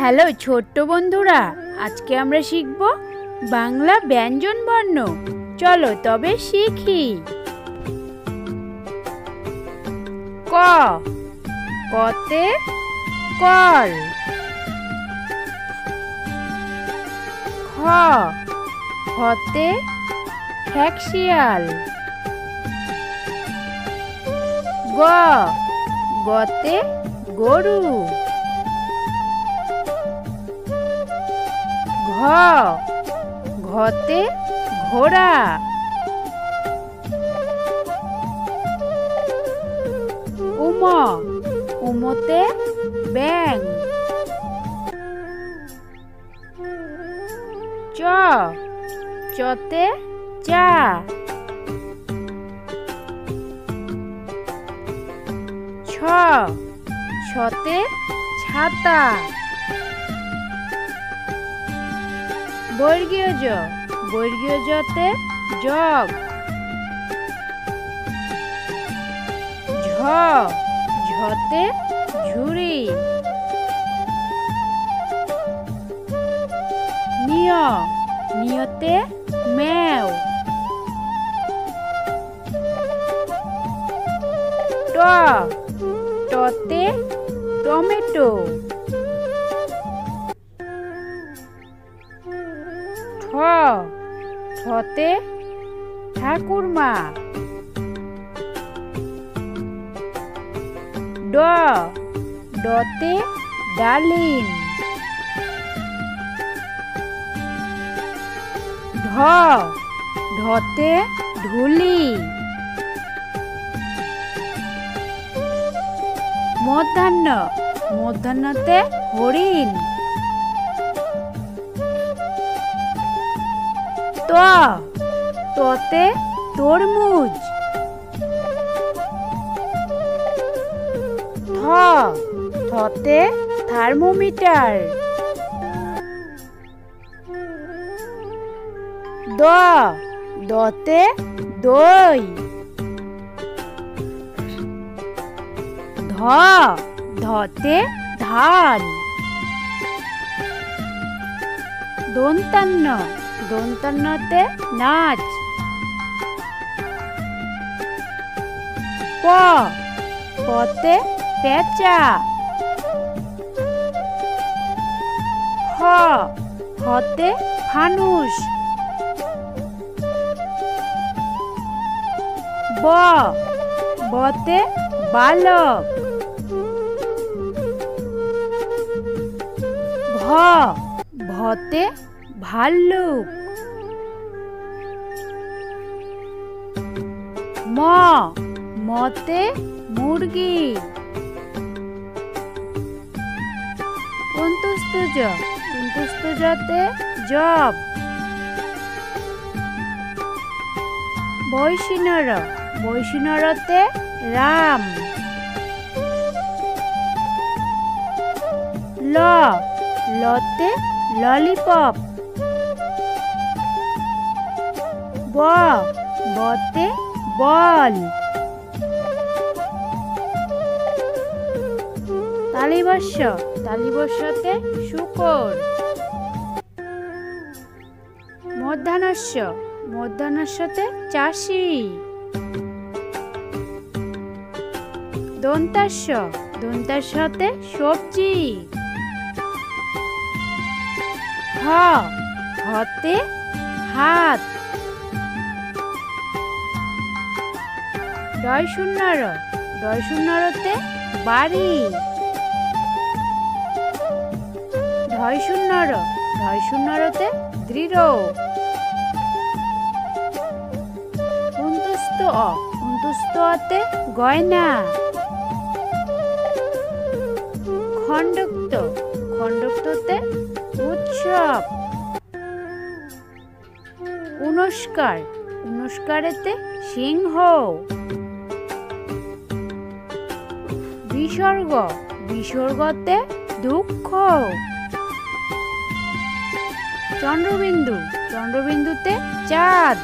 Hello ছোট্ট বন্ধুরা, আজকে আমরা শিখব বাংলা ব্যঞ্জন বর্ণ। চলো তবে শিখি। ক, কতে কল। খ, খতে খ্যাকশিয়াল। গ, গতে গরু। ঘ, ঘতে ঘোড়া। উম, উমতে ব্যাঙ। চ, চতে চা। ছ, ছতে ছাতা। বর্গীয় জ, বর্গীয় জতে জগ। ঝ, ঝতে ঝুড়ি। নিয়, নিয়তে ম্যাও। ট, টতে টমেটো। ঠ, ঠতে ঠাকুরমা। ড, ডতে ডালিম। ঢ, ঢতে ঢুলি। মধ্যাহ্ন, মধ্যাহ্নতে হরিণ। ত, ততে তরমুজ। থ, থতে থার্মোমিটার। দ, দতে দই। ধ, ধতে ধান। দন্তান্ন, দন্তান্নতে নাচ। প, পতে পেঁচা। ফ, ফতে ফানুস। ব, বতে বালক। ভ, ভতে ভাল্লুক। ম, মতে মুরগি। অন্তস্থ জ, অন্তস্থ জতে জব। বৈষ্ণর, বৈষ্ণরতে রাম। ল, লতে ললিপপ। ব, বতে বল। তালিবস্য, তালিবস্যতে শূকর। মধ্যাহ্নস্য, মধ্যাহ্নস্যতে চাষি। দন্তাস্য, দন্তাস্যতে সবজি। হ, হতে হাত। ডয় শূন্যর, ডয় শূন্যরতে বাড়ি। ঢয় শূন্যর, ঢয় শূন্যরতে দৃঢ়। অন্তস্থ অ, অন্তস্থ অতে গয়না। খণ্ডক্ত, খণ্ডক্ততে উৎসব। উনস্কার, উনস্কারেতে সিংহ। বিসর্গ, বিসর্গতে দুঃখ। চন্দ্রবিন্দু, চন্দ্রবিন্দুতে চাঁদ।